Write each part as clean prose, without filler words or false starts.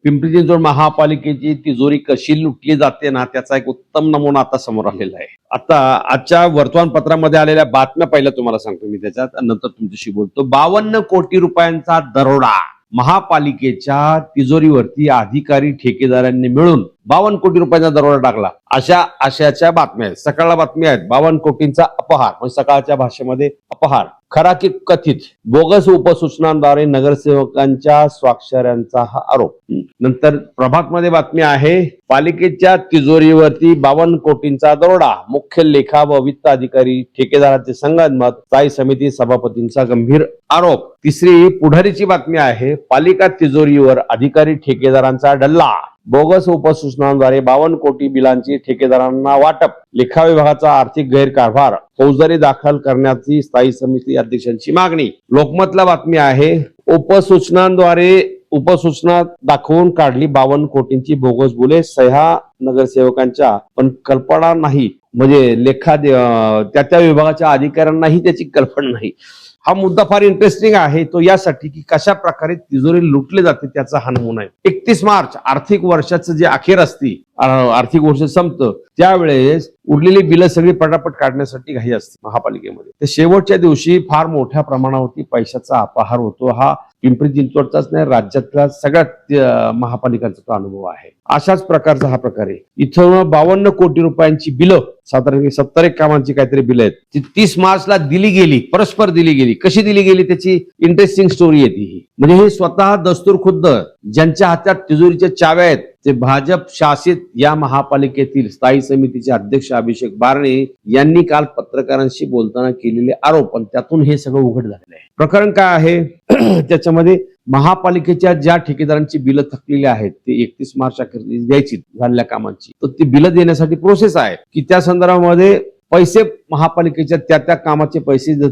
पिंपरी चिंचवड महापालिकेची तिजोरी कशी लुटली जाते ना, त्याचा एक उत्तम नमुना आता समोर आलेला आहे. आता आजच्या वर्तमानपत्रामध्ये आलेल्या बातम्या पहिल्या तुम्हाला सांगतो मी, त्याच्यात नंतर तुमच्याशी बोलतो. 52 कोटी रुपयांचा दरोडा महापालिकेच्या तिजोरीवरती अधिकारी ठेकेदारांनी मिळून 52 कोटी रुपयांचा दरोडा टाकला, अशा आशयाच्या बातम्या आहेत. सकाळला बातमी आहेत 52 कोटींचा अपहार, म्हणजे सकाळच्या भाषेमध्ये अपहार, खरा की कथित बोगस उपसूचनांद्वारे नगरसेवकांच्या स्वाक्षऱ्यांचा हा आरोप. नंतर प्रभात मध्ये बातमी आहे पालिकेच्या तिजोरीवरती 52 कोटींचा दरोडा, मुख्य लेखा व वित्त अधिकारी ठेकेदारांचे संगनमत, स्थायी समिती सभापतींचा गंभीर आरोप. तिसरी पुढारीची बातमी आहे पालिका तिजोरीवर अधिकारी ठेकेदारांचा डल्ला, बोगस उपसूचनांद्वारे 52 कोटी बिलांची ठेकेदारांना वाटप, लेखा विभागाचा आर्थिक गैरकारभार, फौजदारी दाखल करण्याची स्थायी समिती अध्यक्षांची मागणी. लोकमतला बातमी आहे उपसूचना दाखवून काढली 52 कोटींची बोगस बुले, सह्या नगरसेवकांच्या पण कल्पना नाही, म्हणजे लेखा त्या विभागाच्या अधिकाऱ्यांनाही त्याची कल्पना नाही. हा मुद्दा फार इंटरेस्टिंग आहे, तो यासाठी की कशा प्रकारे तिजोरी लुटले जाते त्याचा हा नमुना आहे. 31 मार्च आर्थिक वर्षाचं जे अखेर असती, आर्थिक वर्ष संपतं त्यावेळेस उरलेली बिलं सगळी पटापट काढण्यासाठी घाई असते महापालिकेमध्ये. तर शेवटच्या दिवशी फार मोठ्या प्रमाणावरती पैशाचा अपहार होतो. हा पिंपरी चिंचवडचाच नाही, राज्यातल्या सगळ्यात महापालिकांचा तो अनुभव आहे. अशाच प्रकारचा हा प्रकार आहे. इथं 52 कोटी रुपयांची बिलं, साधारण 70 कामांची काहीतरी बिलं आहेत, ती 30 मार्चला दिली गेली, परस्पर दिली गेली. कशी दिली गेली त्याची इंटरेस्टिंग स्टोरी आहे ती. म्हणजे हे स्वतः दस्तूर खुद्द ज्यांच्या हातात तिजोरीच्या चाव्या आहेत ते भाजप शासित या महापालिकेतील स्थायी समितीचे अध्यक्ष अभिषेक बारणे यांनी काल पत्रकारांशी बोलताना केलेले आरोप, आणि त्यातून हे सगळं उघड झालेलं आहे. प्रकरण काय आहे त्याच्यामध्ये महापालिकेच्या ज्या ठेकेदारांची बिलं थकलेली आहेत ते 31 मार्च अखेर द्यायची झालेल्या कामांची, तर ती बिलं देण्यासाठी प्रोसेस आहे की त्या संदर्भामध्ये पैसे महापालिकेच्या त्या कामाचे पैसे जर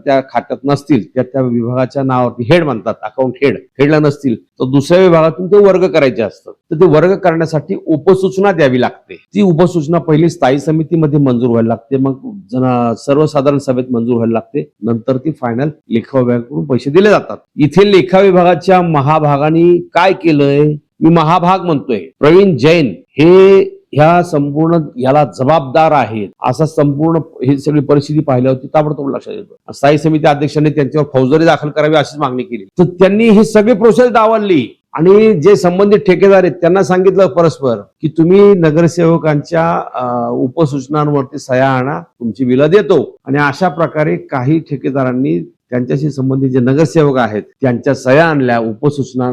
त्या खात्यात नसतील, त्या विभागाच्या नावावरती हेड म्हणतात, अकाउंट हेडला नसतील तर दुसऱ्या विभागातून ते वर्ग करायचे असतात. तर ते वर्ग करण्यासाठी उपसूचना द्यावी लागते. ती उपसूचना पहिली स्थायी समितीमध्ये मंजूर व्हायला लागते, मग सर्वसाधारण सभेत मंजूर व्हायला लागते, नंतर ती फायनल लेखा विभागाकडून पैसे दिले जातात. इथे लेखा विभागाच्या महाभागाने काय केलंय, मी महाभाग म्हणतोय, प्रवीण जैन हे ह्या संपूर्ण याला जबाबदार आहेत, असा संपूर्ण ही सगळी परिस्थिती पाहिल्यावरती ताबडतोब लक्षात येतो. स्थायी समिती अध्यक्षांनी त्यांच्यावर फौजदारी दाखल करावी अशीच मागणी केली. तर त्यांनी ही सगळी प्रोसेस डावलली आणि जे संबंधित ठेकेदार आहेत त्यांना सांगितलं परस्पर की तुम्ही नगरसेवकांच्या उपसूचनांवरती सह्या आणा, तुमची बिलं देतो. आणि अशा प्रकारे काही ठेकेदारांनी त्यांच्याशी संबंधित जे नगरसेवक आहेत त्यांच्या सह्या आणल्या, उपसूचना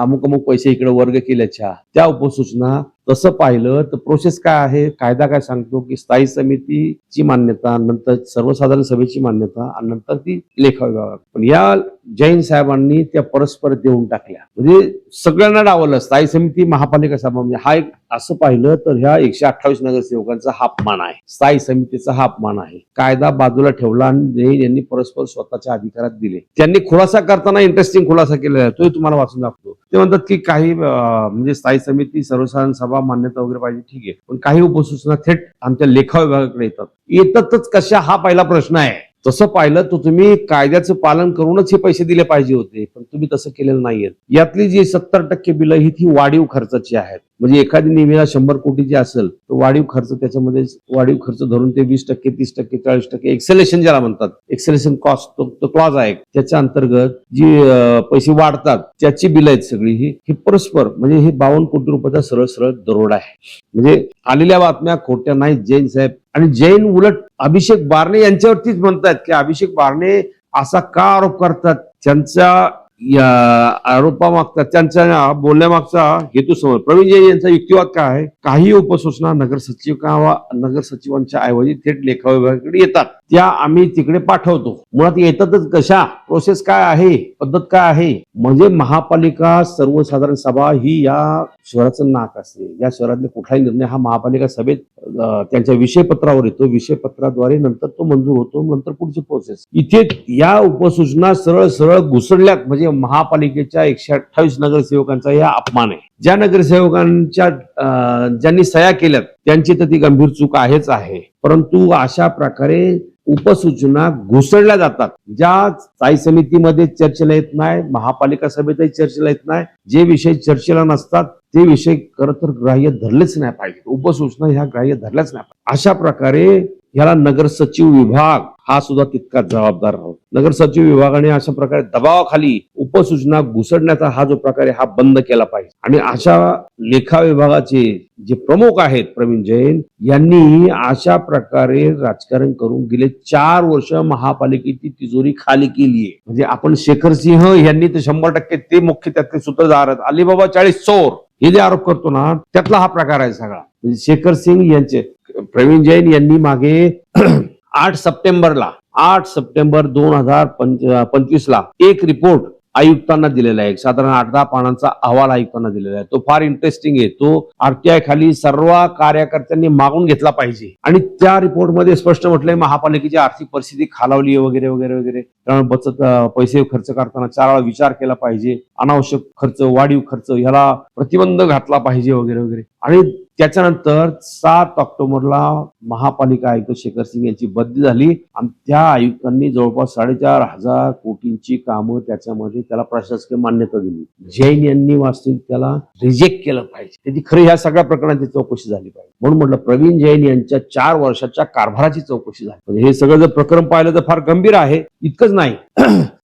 अमुक पैसे इकडे वर्ग केल्याच्या त्या उपसूचना. तसं पाहिलं तर प्रोसेस काय आहे, कायदा काय सांगतो की स्थायी समितीची मान्यता, नंतर सर्वसाधारण सभेची मान्यता, आणि नंतर ती लेखा विभागात. पण या जैन साहेबांनी त्या परस्पर देऊन टाकल्या, म्हणजे सगळ्यांना डावललं. स्थायी समिती, महापालिका सभा, म्हणजे हा एक असं पाहिलं तर ह्या 128 नगरसेवकांचा हा अपमान आहे, स्थायी समितीचा हा अपमान आहे. कायदा बाजूला ठेवला आणि जैन यांनी परस्पर स्वतःच्या अधिकारात दिले. त्यांनी खुलासा करताना इंटरेस्टिंग खुलासा केलेला आहे, तोही तुम्हाला वाचून दाखवतो. ते म्हणतात की काही म्हणजे स्थायी समिती, सर्वसाधारण सभा मान्यता वगैरे पाहिजे, ठीक आहे, पण काही उपसूचना थेट आमच्या लेखा विभागाकडे येतातच कशा, हा पहिला प्रश्न आहे. तसं पाहिलं तर तुम्ही कायद्याचं पालन करूनच हे पैसे दिले पाहिजे होते, पण तुम्ही तसं केलेलं नाहीये. यातली जी 70% बिलं ही ती वाढीव खर्चाची आहेत. म्हणजे एखादी निविदा 100 कोटीची असेल तर वाढीव खर्च, त्याच्यामध्ये वाढीव खर्च धरून ते 20%, 30%, 40% एक्सेलेशन ज्याला म्हणतात, एक्सेलेशन कॉस्ट तो क्लॉज आहे, त्याच्या अंतर्गत जी पैसे वाढतात त्याची बिलं आहेत सगळी ही परस्पर. म्हणजे हे 52 कोटी रुपयाचा सरळ सरळ दरोडा आहे. म्हणजे आलेल्या बातम्या खोट्या नाहीत. जैन साहेब आणि जैन उलट अभिषेक बारणे यांच्यावरतीच म्हणतात की अभिषेक बारणे असा का आरोप करतात, त्यांच्या या आरोपामागचा, त्यांच्या बोलण्यामागचा हेतू समोर. प्रवीण जैन यांचा युक्तिवाद काय आहे, काही उपसूचना नगरसचिवांच्या ऐवजी थेट लेखा विभागाकडे येतात, त्या आम्ही तिकडे पाठवतो. मुळात येतातच कशा, प्रोसेस काय आहे, पद्धत काय आहे. म्हणजे महापालिका सर्वसाधारण सभा ही या शहराचं नाक असते. या शहरातले कुठलाही निर्णय हा महापालिका सभेत त्यांच्या विषयपत्रावर येतो, विषयपत्राद्वारे नंतर तो मंजूर होतो, नंतर पुढची प्रोसेस. इथे या उपसूचना सरळ सरळ घुसडल्यात, म्हणजे महापालिकेच्या 128 नगरसेवकांचा हा अपमान आहे. ज्या नगरसेवकांच्या ज्यांनी सह्या केल्यात त्यांची तर ती गंभीर चूक आहेच आहे, परंतु अशा प्रकारे उपसूचना घुसळल्या जातात, ज्या स्थायी समितीमध्ये चर्चेला येत नाही, महापालिका सभेतही चर्चेला येत नाही, जे विषय चर्चेला नसतात ते विषय खरं तर ग्राह्य धरलेच नाही पाहिजे, उपसूचना ह्या ग्राह्य धरल्याच नाही पाहिजे. अशा प्रकारे याला नगर सचिव विभाग हा सुद्धा तितकाच जबाबदार राहतो. नगर सचिव विभागाने अशा प्रकारे दबावाखाली उपसूचना घुसडण्याचा हा जो प्रकार आहे हा बंद केला पाहिजे. आणि अशा लेखा विभागाचे जे प्रमुख आहेत प्रवीण जैन यांनी अशा प्रकारे राजकारण करून गेले 4 वर्ष महापालिकेची तिजोरी खाली केली आहे. म्हणजे आपण शेखर सिंह यांनी तर 100% ते मुख्य त्यातले सूत्रधार आहेत. अलिबाबा 40 चोर हे जे आरोप करतो ना त्यातला हा प्रकार आहे सगळा. म्हणजे शेखर सिंग यांचे प्रवीण जैन यांनी मागे 8 सप्टेंबर 2025 ला एक रिपोर्ट आयुक्तांना दिलेला आहे. साधारण 8-10 पानांचा अहवाल आयुक्तांना दिलेला आहे. तो फार इंटरेस्टिंग आहे. तो आरटीआय खाली सर्व कार्यकर्त्यांनी मागून घेतला पाहिजे. आणि त्या रिपोर्टमध्ये स्पष्ट म्हटलंय महापालिकेची आर्थिक परिस्थिती खालावली वगैरे वगैरे वगैरे, त्यामुळे बचत पैसे खर्च करताना 4 वेळा विचार केला पाहिजे, अनावश्यक खर्च, वाढीव खर्च ह्याला प्रतिबंध घातला पाहिजे वगैरे वगैरे. आणि त्याच्यानंतर 7 ऑक्टोबरला महापालिका आयुक्त शेखर सिंग यांची बदली झाली आणि त्या आयुक्तांनी जवळपास 4,500 कोटींची कामं त्याच्यामध्ये त्याला प्रशासकीय मान्यता दिली. जैन यांनी वास्तविक त्याला रिजेक्ट केलं पाहिजे. त्याची खरी ह्या सगळ्या प्रकरणाची चौकशी झाली पाहिजे. म्हणून म्हटलं प्रवीण जैन यांच्या 4 वर्षाच्या कारभाराची चौकशी झाली. म्हणजे हे सगळं जर प्रकरण पाहिलं तर फार गंभीर आहे. इतकंच नाही,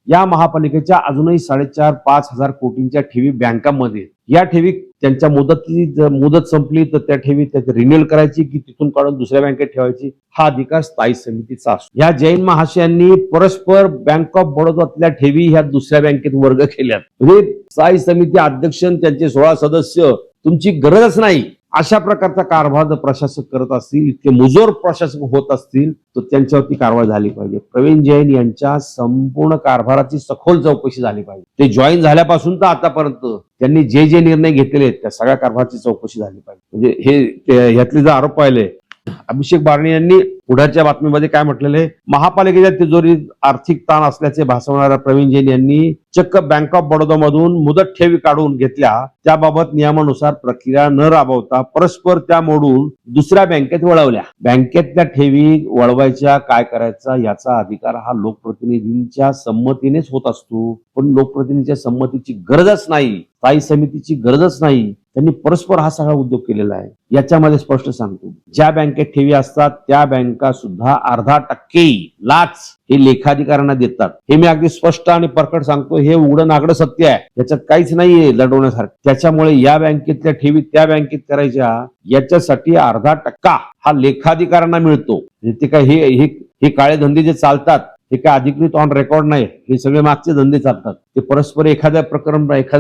या महापालिकेच्या अजूनही 4,500-5 हजार कोटींच्या ठेवी बँकांमध्ये, या ठेवी त्यांच्या मुदत संपली तर त्या ठेवी रिन्युअल करायची की तिथून काढून दुसऱ्या बँकेत ठेवायची हा अधिकार स्थायी समितीचा असतो. या जैन महाशयांनी परस्पर बँक ऑफ बडोदातल्या ठेवी ह्या दुसऱ्या बँकेत वर्ग केल्यात. म्हणजे स्थायी समिती अध्यक्ष त्यांचे 16 सदस्य तुमची गरजच नाही अशा प्रकारचा कारभार जर प्रशासक करत असतील, इतके मुजोर प्रशासक होत असतील तर त्यांच्यावरती कारवाई झाली पाहिजे. प्रवीण जैन यांच्या संपूर्ण कारभाराची सखोल चौकशी झाली पाहिजे. ते जॉईन झाल्यापासून तर आतापर्यंत त्यांनी जे जे निर्णय घेतलेले आहेत त्या सगळ्या कारभाराची चौकशी झाली पाहिजे. म्हणजे हे यातले जे आरोप पाहिले, अभिषेक बारणे यांनी पुढच्या बातमीमध्ये काय म्हटलेलं आहे, महापालिकेच्या तिजोरीत आर्थिक ताण असल्याचे भासवणाऱ्या प्रवीण जैन यांनी चक्क बँक ऑफ बडोदा मधून मुदत ठेवी काढून घेतल्या, त्याबाबत नियमानुसार प्रक्रिया न राबवता परस्पर त्या मोडून दुसऱ्या बँकेत वळवल्या. बँकेतल्या ठेवी वळवायच्या काय करायचा याचा अधिकार हा लोकप्रतिनिधींच्या संमतीनेच होत असतो. पण लोकप्रतिनिधींच्या संमतीची गरजच नाही, स्थायी समितीची गरजच नाही. त्यांनी परस्पर हा सगळा उद्योग केलेला आहे. याच्यामध्ये स्पष्ट सांगतो, ज्या बँकेत ठेवी असतात त्या बँका सुद्धा 0.5% लाच हे लेखाधिकाऱ्यांना देतात. हे मी अगदी स्पष्ट आणि परखड सांगतो. हे उघडं नागडं सत्य आहे, याच्यात काहीच नाहीये लढवण्यासारखं. त्याच्यामुळे या बँकेतल्या ठेवी त्या बँकेत करायच्या याच्यासाठी 0.5% हा लेखाधिकाऱ्यांना मिळतो. ते काय हे काळे धंदे जे चालतात हे काय अधिकृत ऑन रेकॉर्ड नाही, हे सगळे मागचे धंदे चालतात. ते परस्पर एखाद्या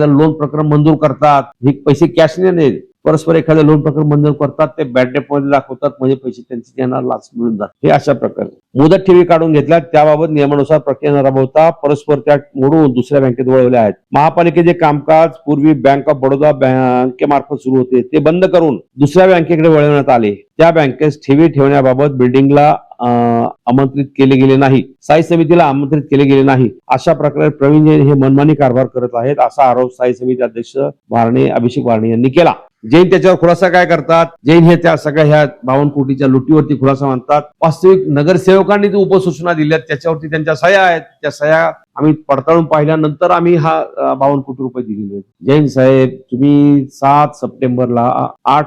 लोन प्रकरण मंजूर करतात, हे पैसे कॅश नाही, परस्पर एखाद्या लोन प्रकरण मंजूर करतात, ते बॅड डेट मध्ये दाखवतात, म्हणजे पैसे त्यांचे त्यांना लाच मिळून जातात. हे अशा प्रकारे मुदत ठेवी काढून घेतल्या, त्याबाबत नियमानुसार प्रक्रिया न राबवता परस्पर त्या मोडून दुसऱ्या बँकेत वळवल्या आहेत. महापालिकेचे कामकाज पूर्वी बँक ऑफ बडोदा बँकेमार्फत सुरू होते, ते बंद करून दुसऱ्या बँकेकडे वळवण्यात आले. त्या बँकेत ठेवी ठेवण्याबाबत बिल्डिंगला आमंत्रित केले गेले नाही, स्थायी समितीला आमंत्रित केले गेले नाही. अशा प्रकारे प्रवीण जैन हे मनमानी कारभार करत आहेत, असा आरोप स्थायी समिती अध्यक्ष अभिषेक बारणे यांनी केला. जैन त्याच्यावर खुलासा काय करतात, जैन हे त्या सगळ्या ह्या 52 कोटीच्या लुटीवरती खुलासा मानतात. वास्तविक नगरसेवकांनी जी उपसूचना दिल्यात त्याच्यावरती त्यांच्या सह्या आहेत. त्या सह्या आम्ही पडताळून पाहिल्यानंतर आम्ही हा 52 कोटी रुपये दिलेले आहेत. जैन साहेब, तुम्ही 8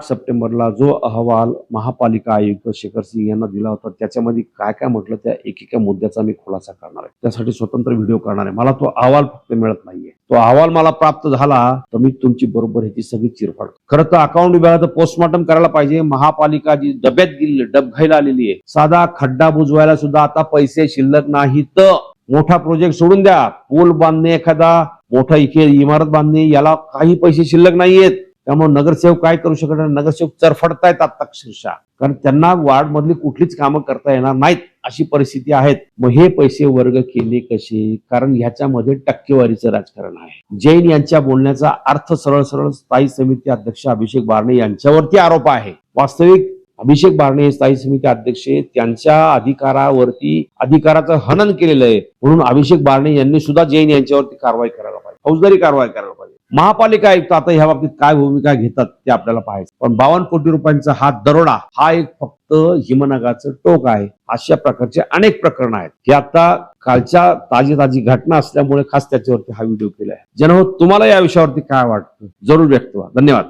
सप्टेंबरला जो अहवाल महापालिका आयुक्त शेखर सिंग यांना दिला होता त्याच्यामध्ये काय काय म्हटलं त्या एकेका मुद्द्याचा मी खुलासा करणार आहे. त्यासाठी स्वतंत्र व्हिडिओ करणार आहे. मला तो अहवाल फक्त मिळत नाहीये. तो अहवाल मला प्राप्त झाला तर मी तुमची बरोबर ह्याची सगळी चिरफाड. खरं तर अकाउंट विभागाचं पोस्टमॉर्टम करायला पाहिजे. महापालिका जी डब्यात गेली, डबघाईला आलेली आहे. साधा खड्डा बुजवायला सुद्धा आता पैसे शिल्लक नाही. तर मोठा प्रोजेक्ट सोडून द्या, पूल बांधणे, एखादा मोठा इमारत बांधणे, याला काही पैसे शिल्लक नाहीयेत. त्यामुळे नगरसेवक काय करू शकत नाही. नगरसेवक चरफडतायत आता अक्षरशः, कारण त्यांना वार्ड मधली कुठलीच कामं करता येणार नाहीत अशी परिस्थिती आहेत. मग हे पैसे वर्ग केले कसे, कारण ह्याच्यामध्ये टक्केवारीचं राजकारण आहे. जैन यांच्या बोलण्याचा अर्थ सरळ स्थायी समिती अध्यक्ष अभिषेक बारणे यांच्यावरती आरोप आहे. वास्तविक अभिषेक बारणे हे स्थायी समिती अध्यक्ष त्यांच्या अधिकाराचं हनन केलेलं आहे. म्हणून अभिषेक बारणे यांनी सुद्धा जैन यांच्यावरती कारवाई करायला पाहिजे, फौजदारी कारवाई करायला पाहिजे. महापालिका आयुक्त आता ह्या बाबतीत काय भूमिका घेतात ते आपल्याला पाहायचं. पण 52 कोटी रुपयांचा हा दरोडा हा एक फक्त हिमनगाचं टोक आहे. अशा प्रकारचे अनेक प्रकरण आहेत. हे आता कालच्या ताजी घटना असल्यामुळे खास त्याच्यावरती हा व्हिडिओ केला आहे. जनहो, तुम्हाला या विषयावरती काय वाटतं जरूर व्यक्त व्हा. धन्यवाद.